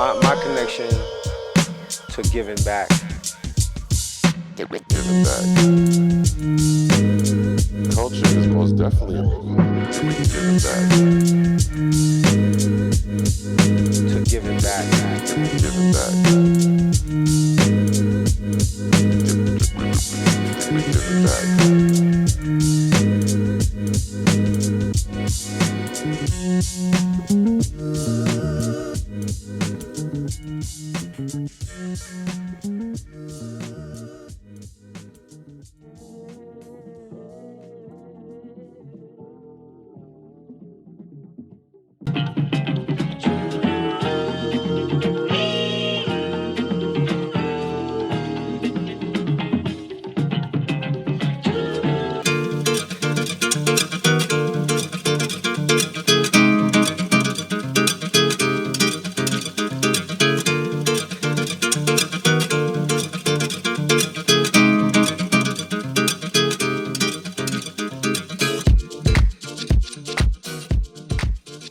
my connection to giving back. Giving back. Culture is most definitely giving back. To giving back. Giving back. Giving back.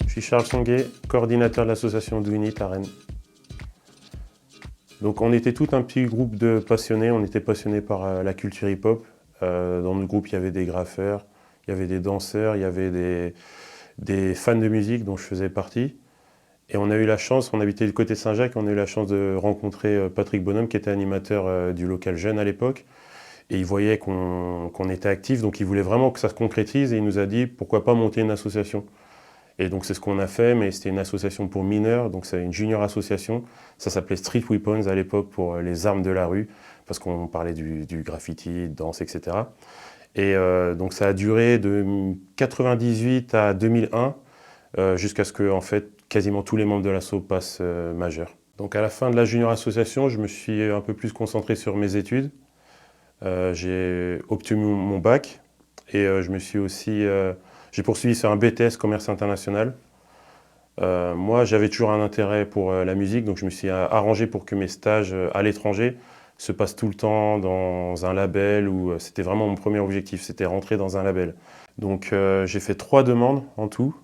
Je suis Charles Songuet, coordinateur de l'association Do Unit à Rennes. Donc on était tout un petit groupe de passionnés, on était passionnés par la culture hip-hop. Dans notre groupe, il y avait des graffeurs, il y avait des danseurs, il y avait des fans de musique dont je faisais partie. Et on a eu la chance, on habitait du côté de Saint-Jacques, on a eu la chance de rencontrer Patrick Bonhomme qui était animateur du local jeune à l'époque. Et il voyait qu'on était actifs, donc il voulait vraiment que ça se concrétise et il nous a dit pourquoi pas monter une association. Et donc c'est ce qu'on a fait, mais c'était une association pour mineurs, donc c'est une junior association. Ça s'appelait Street Weapons à l'époque pour les armes de la rue, parce qu'on parlait du graffiti, danse, etc. Et donc ça a duré de 1998 à 2001, jusqu'à ce que en fait, quasiment tous les membres de l'asso passent majeurs. Donc à la fin de la junior association, je me suis un peu plus concentré sur mes études. J'ai obtenu mon bac et je me suis aussi... j'ai poursuivi sur un BTS commerce international. Moi, j'avais toujours un intérêt pour la musique, donc je me suis arrangé pour que mes stages à l'étranger se passent tout le temps dans un label. C'était vraiment mon premier objectif, c'était rentrer dans un label. Donc j'ai fait 3 demandes en tout,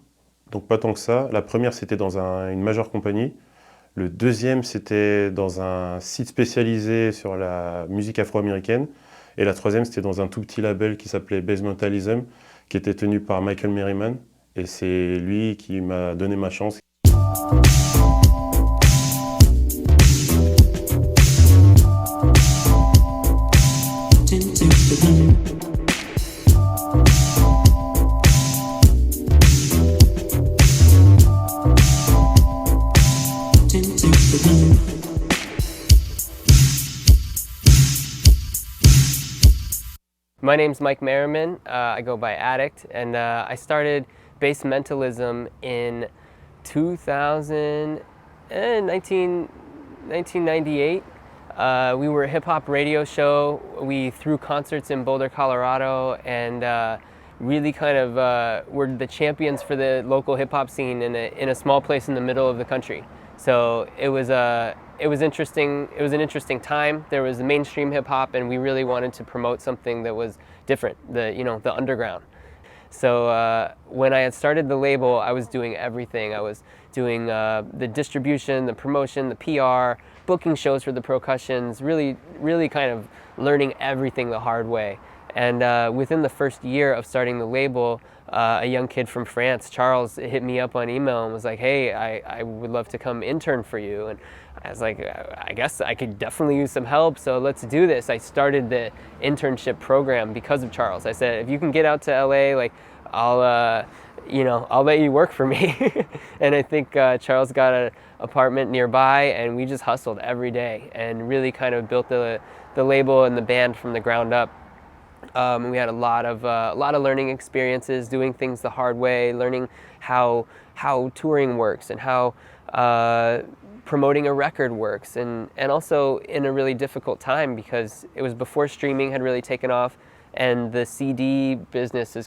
donc pas tant que ça. La première, c'était dans une majeure compagnie. Le deuxième, c'était dans un site spécialisé sur la musique afro-américaine. Et la troisième, c'était dans un tout petit label qui s'appelait Basementalism, qui était tenu par Michael Merriman. Et c'est lui qui m'a donné ma chance. My name's Mike Merriman. I go by Addict, and I started Basementalism in 1998. We were a hip-hop radio show. We threw concerts in Boulder, Colorado, and really kind of were the champions for the local hip-hop scene in a small place in the middle of the country. So it was interesting. It was an interesting time. There was mainstream hip hop, and we really wanted to promote something that was different, the underground. So when I had started the label, I was doing everything. I was doing the distribution, the promotion, the PR, booking shows for the percussions, really kind of learning everything the hard way. And within the first year of starting the label, a young kid from France, Charles, hit me up on email and was like, hey, I would love to come intern for you. And I was like, I guess I could definitely use some help, so let's do this. I started the internship program because of Charles. I said, if you can get out to LA, like, I'll let you work for me. And I think Charles got an apartment nearby, and we just hustled every day and really kind of built the label and the band from the ground up. We had a lot of learning experiences, doing things the hard way, learning how touring works and how promoting a record works, and also in a really difficult time because it was before streaming had really taken off, and the CD business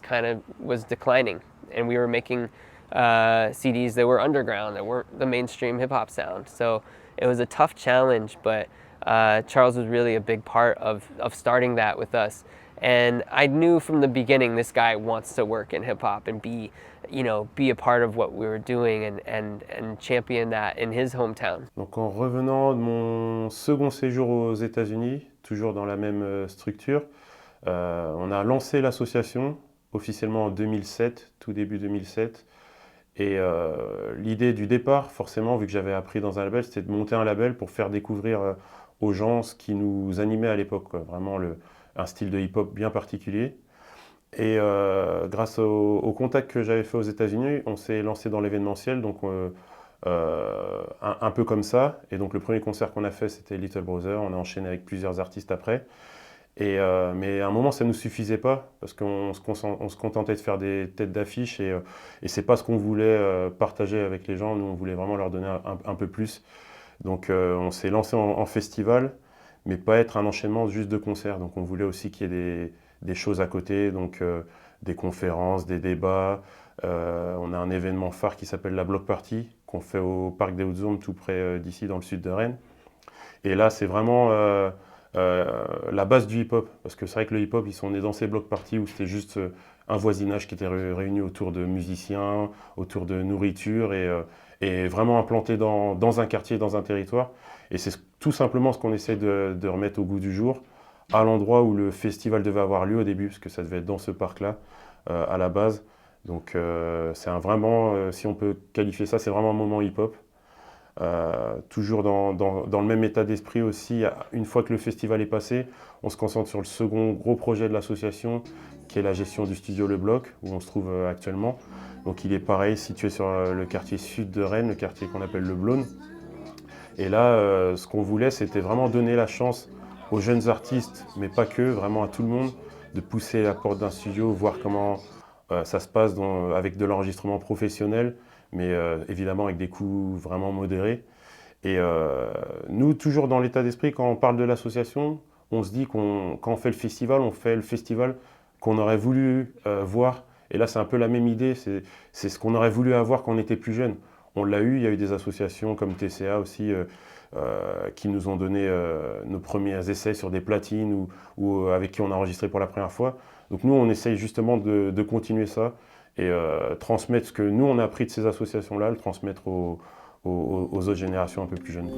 was declining, and we were making CDs that were underground, that weren't the mainstream hip hop sound. So it was a tough challenge, but Charles was really a big part of starting that with us. And I knew from the beginning this guy wants to work in hip hop and be a part of what we were doing and champion that in his hometown. Donc en revenant de mon second séjour aux États-Unis, toujours dans la même structure, on a lancé l'association officiellement en 2007, tout début 2007. Et l'idée du départ, forcément, vu que j'avais appris dans un label, c'était de monter un label pour faire découvrir aux gens ce qui nous animait à l'époque, quoi. Vraiment un style de hip-hop bien particulier. Et grâce au contact que j'avais fait aux États-Unis, on s'est lancé dans l'événementiel, donc un peu comme ça. Et donc le premier concert qu'on a fait, c'était Little Brother. On a enchaîné avec plusieurs artistes après. Mais à un moment, ça ne nous suffisait pas, parce qu'on se contentait de faire des têtes d'affiche, et c'est pas ce qu'on voulait partager avec les gens. Nous, on voulait vraiment leur donner un peu plus. Donc on s'est lancé en festival, mais pas être un enchaînement juste de concerts. Donc on voulait aussi qu'il y ait des choses à côté, donc des conférences, des débats. On a un événement phare qui s'appelle la Block Party, qu'on fait au Parc des Hautes-Zones, tout près d'ici, dans le sud de Rennes. Et là, c'est vraiment la base du hip-hop, parce que c'est vrai que le hip-hop, ils sont nés dans ces block parties où c'était juste un voisinage qui était réuni autour de musiciens, autour de nourriture, et vraiment implanté dans un quartier, dans un territoire. Et c'est tout simplement ce qu'on essaie de remettre au goût du jour, à l'endroit où le festival devait avoir lieu au début, parce que ça devait être dans ce parc-là, à la base. Donc c'est vraiment, si on peut qualifier ça, c'est vraiment un moment hip-hop. Toujours dans le même état d'esprit aussi, une fois que le festival est passé, on se concentre sur le second gros projet de l'association, qui est la gestion du studio Le Bloc, où on se trouve actuellement. Donc il est pareil, situé sur le quartier sud de Rennes, le quartier qu'on appelle le Blône. Et là, ce qu'on voulait, c'était vraiment donner la chance aux jeunes artistes, mais pas que, vraiment à tout le monde, de pousser la porte d'un studio, voir comment ça se passe avec de l'enregistrement professionnel, mais évidemment avec des coûts vraiment modérés. Et nous, toujours dans l'état d'esprit, quand on parle de l'association, on se dit quand on fait le festival qu'on aurait voulu voir. Et là, c'est un peu la même idée, c'est ce qu'on aurait voulu avoir quand on était plus jeune. On l'a eu, il y a eu des associations comme TCA aussi qui nous ont donné nos premiers essais sur des platines ou avec qui on a enregistré pour la première fois. Donc nous, on essaye justement de continuer ça et transmettre ce que nous, on a appris de ces associations-là, le transmettre aux autres générations un peu plus jeunes.